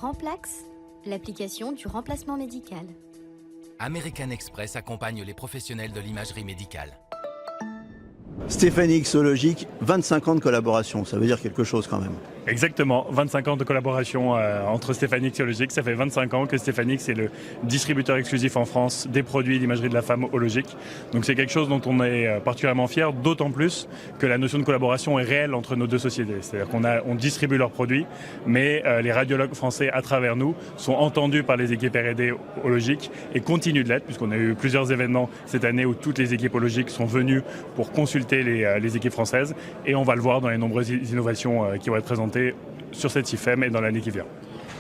Remplax, l'application du remplacement médical. American Express accompagne les professionnels de l'imagerie médicale. Stéphanie Xologique, 25 ans de collaboration, ça veut dire quelque chose quand même. Exactement, 25 ans de collaboration entre Stéphanie Ologic. Ça fait 25 ans que Stéphanie est le distributeur exclusif en France des produits d'imagerie de la femme Ologic. Donc c'est quelque chose dont on est particulièrement fier, d'autant plus que la notion de collaboration est réelle entre nos deux sociétés. C'est-à-dire qu'on distribue leurs produits, mais les radiologues français à travers nous sont entendus par les équipes R&D Ologic et continuent de l'être, puisqu'on a eu plusieurs événements cette année où toutes les équipes Ologic sont venues pour consulter les équipes françaises, et on va le voir dans les nombreuses innovations qui vont être présentées sur cette IFEM et dans l'année qui vient.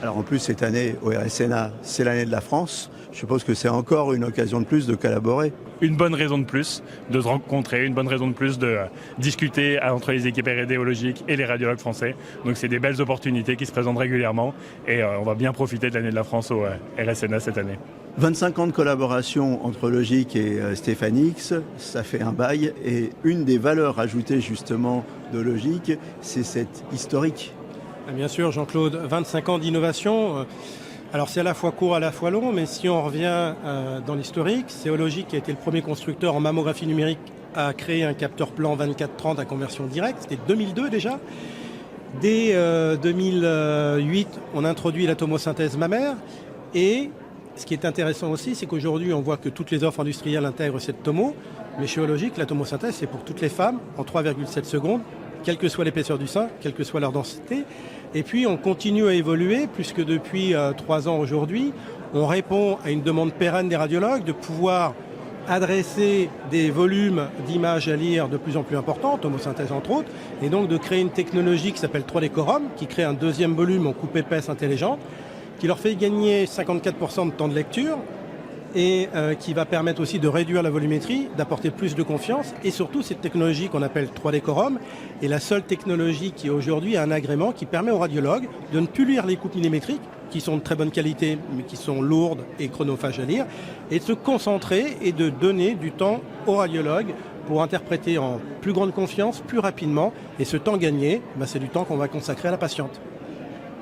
Alors en plus cette année au RSNA, c'est l'année de la France. Je suppose que c'est encore une occasion de plus de collaborer. Une bonne raison de plus de se rencontrer, une bonne raison de plus de discuter entre les équipes R&D Ologic et les radiologues français. Donc c'est des belles opportunités qui se présentent régulièrement et on va bien profiter de l'année de la France au RSNA cette année. 25 ans de collaboration entre Logic et Stéphanix, ça fait un bail. Et une des valeurs ajoutées justement de Logic, c'est cette historique. Bien sûr, Jean-Claude, 25 ans d'innovation. Alors c'est à la fois court, à la fois long, mais si on revient dans l'historique, c'est Ologic qui a été le premier constructeur en mammographie numérique à créer un capteur plan 24-30 à conversion directe. C'était 2002 déjà. Dès 2008, on introduit la tomosynthèse mammaire. Et ce qui est intéressant aussi, c'est qu'aujourd'hui, on voit que toutes les offres industrielles intègrent cette tomo. Mais chez Ologic, la tomosynthèse, c'est pour toutes les femmes en 3,7 secondes, quelle que soit l'épaisseur du sein, quelle que soit leur densité. Et puis on continue à évoluer, puisque depuis 3 ans aujourd'hui, on répond à une demande pérenne des radiologues de pouvoir adresser des volumes d'images à lire de plus en plus importants, tomosynthèse entre autres, et donc de créer une technologie qui s'appelle 3D Quorum, qui crée un deuxième volume en coupe épaisse intelligente, qui leur fait gagner 54% de temps de lecture, et qui va permettre aussi de réduire la volumétrie, d'apporter plus de confiance. Et surtout, cette technologie qu'on appelle 3D Quorum est la seule technologie qui aujourd'hui a un agrément qui permet aux radiologues de ne plus lire les coupes millimétriques, qui sont de très bonne qualité, mais qui sont lourdes et chronophages à lire, et de se concentrer et de donner du temps aux radiologues pour interpréter en plus grande confiance, plus rapidement. Et ce temps gagné, c'est du temps qu'on va consacrer à la patiente.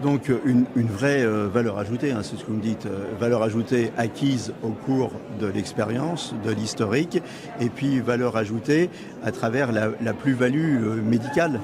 Donc une vraie valeur ajoutée, hein, c'est ce que vous me dites, valeur ajoutée acquise au cours de l'expérience, de l'historique, et puis valeur ajoutée à travers la plus-value médicale.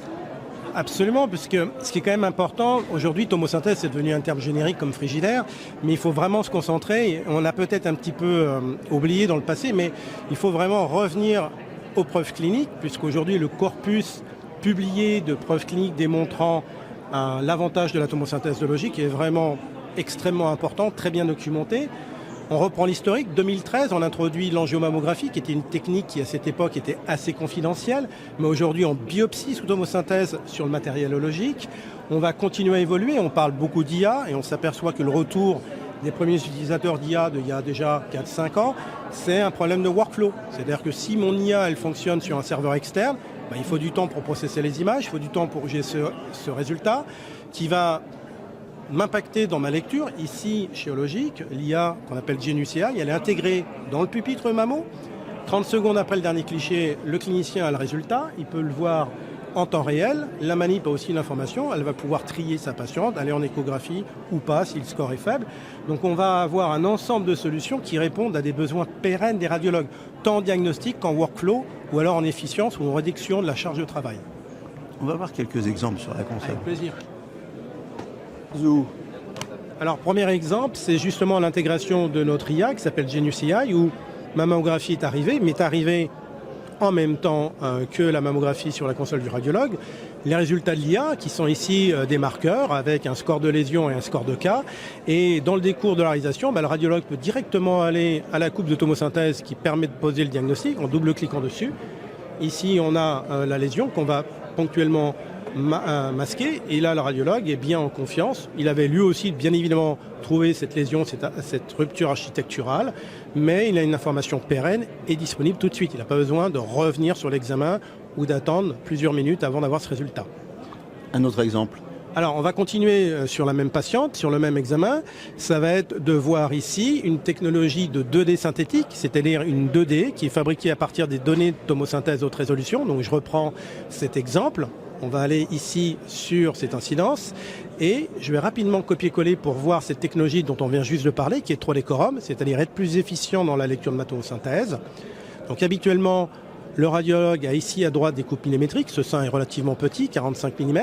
Absolument, puisque ce qui est quand même important, aujourd'hui tomosynthèse c'est devenu un terme générique comme frigidaire, mais il faut vraiment se concentrer, on l'a peut-être un petit peu oublié dans le passé, mais il faut vraiment revenir aux preuves cliniques, puisqu'aujourd'hui le corpus publié de preuves cliniques démontrant l'avantage de la tomosynthèse de Logic est vraiment extrêmement important, très bien documenté. On reprend l'historique. 2013, on introduit l'angiomammographie, qui était une technique qui, à cette époque, était assez confidentielle. Mais aujourd'hui, on biopsie sous tomosynthèse sur le matériel Logic. On va continuer à évoluer. On parle beaucoup d'IA et on s'aperçoit que le retour des premiers utilisateurs d'IA d'il y a déjà 4-5 ans, c'est un problème de workflow. C'est-à-dire que si mon IA, elle fonctionne sur un serveur externe, il faut du temps pour processer les images, il faut du temps pour que j'ai ce résultat qui va m'impacter dans ma lecture. Ici, chez Ologic, l'IA qu'on appelle Genius AI, elle est intégrée dans le pupitre mammo. 30 secondes après le dernier cliché, le clinicien a le résultat, il peut le voir en temps réel. La manip a aussi l'information, elle va pouvoir trier sa patiente, aller en échographie ou pas si le score est faible. Donc on va avoir un ensemble de solutions qui répondent à des besoins pérennes des radiologues, tant en diagnostic qu'en workflow, ou alors en efficience ou en réduction de la charge de travail. On va voir quelques exemples sur la console. Avec plaisir. Zou. Alors premier exemple, c'est justement l'intégration de notre IA qui s'appelle Genius AI, où mammographie est arrivée, mais est arrivée en même temps que la mammographie sur la console du radiologue. Les résultats de l'IA, qui sont ici des marqueurs avec un score de lésion et un score de cas. Et dans le décours de la réalisation, le radiologue peut directement aller à la coupe de tomosynthèse qui permet de poser le diagnostic en double-cliquant dessus. Ici, on a la lésion qu'on va ponctuellement masquer. Et là, le radiologue est bien en confiance. Il avait lui aussi, bien évidemment, trouvé cette lésion, cette rupture architecturale. Mais il a une information pérenne et disponible tout de suite. Il n'a pas besoin de revenir sur l'examen ou d'attendre plusieurs minutes avant d'avoir ce résultat. Un autre exemple. Alors, on va continuer sur la même patiente, sur le même examen. Ça va être de voir ici une technologie de 2D synthétique, c'est-à-dire une 2D qui est fabriquée à partir des données de tomosynthèse haute résolution. Donc, je reprends cet exemple. On va aller ici sur cette incidence et je vais rapidement copier-coller pour voir cette technologie dont on vient juste de parler, qui est 3D Quorum, c'est-à-dire être plus efficient dans la lecture de matomosynthèse. Donc habituellement, le radiologue a ici à droite des coupes millimétriques, ce sein est relativement petit, 45 mm,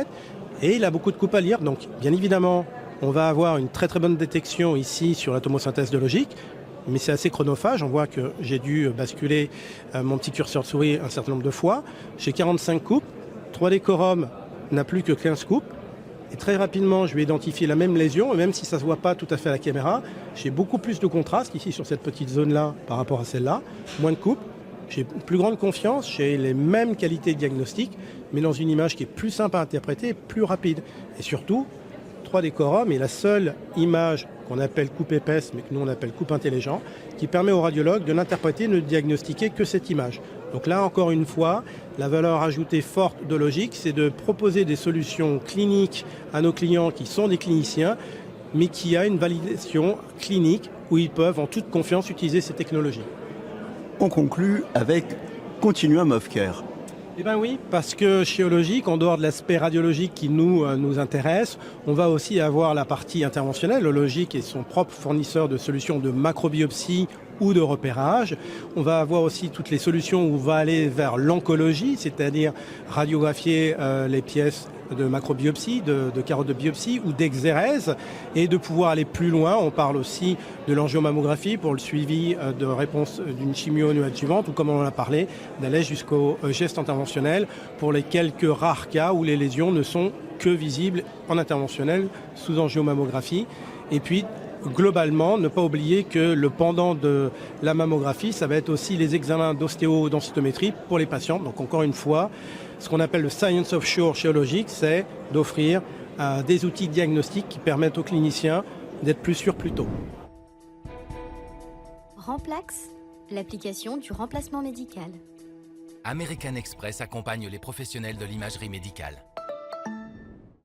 et il a beaucoup de coupes à lire. Donc bien évidemment, on va avoir une très très bonne détection ici sur la tomosynthèse de logique, mais c'est assez chronophage. On voit que j'ai dû basculer mon petit curseur de souris un certain nombre de fois. J'ai 45 coupes. 3D Quorum n'a plus que 15 coupes. Et très rapidement, je vais identifier la même lésion. Et même si ça ne se voit pas tout à fait à la caméra, j'ai beaucoup plus de contraste ici sur cette petite zone-là par rapport à celle-là. Moins de coupes. J'ai plus grande confiance. J'ai les mêmes qualités diagnostiques, mais dans une image qui est plus simple à interpréter et plus rapide. Et surtout, 3D Quorum est la seule image qu'on appelle coupe épaisse, mais que nous on appelle coupe intelligent, qui permet au radiologue de l'interpréter et de ne diagnostiquer que cette image. Donc là, encore une fois, la valeur ajoutée forte de Logiq, c'est de proposer des solutions cliniques à nos clients qui sont des cliniciens, mais qui a une validation clinique où ils peuvent en toute confiance utiliser ces technologies. On conclut avec Continuum of Care. Eh bien oui, parce que chez Logiq, en dehors de l'aspect radiologique qui nous intéresse, on va aussi avoir la partie interventionnelle. Logiq est son propre fournisseur de solutions de macrobiopsie ou de repérage. On va avoir aussi toutes les solutions où on va aller vers l'oncologie, c'est-à-dire radiographier les pièces de macrobiopsie, de carottes de biopsie ou d'exérèse, et de pouvoir aller plus loin. On parle aussi de l'angiomammographie pour le suivi de réponse d'une chimio néoadjuvante, ou comme on en a parlé, d'aller jusqu'au geste interventionnel pour les quelques rares cas où les lésions ne sont que visibles en interventionnel sous angiomammographie. Et puis, globalement, ne pas oublier que le pendant de la mammographie, ça va être aussi les examens d'ostéodensitométrie pour les patients. Donc encore une fois, ce qu'on appelle le Science of Sure chez Logiq, c'est d'offrir des outils diagnostiques qui permettent aux cliniciens d'être plus sûrs plus tôt. Remplax, l'application du remplacement médical. American Express accompagne les professionnels de l'imagerie médicale.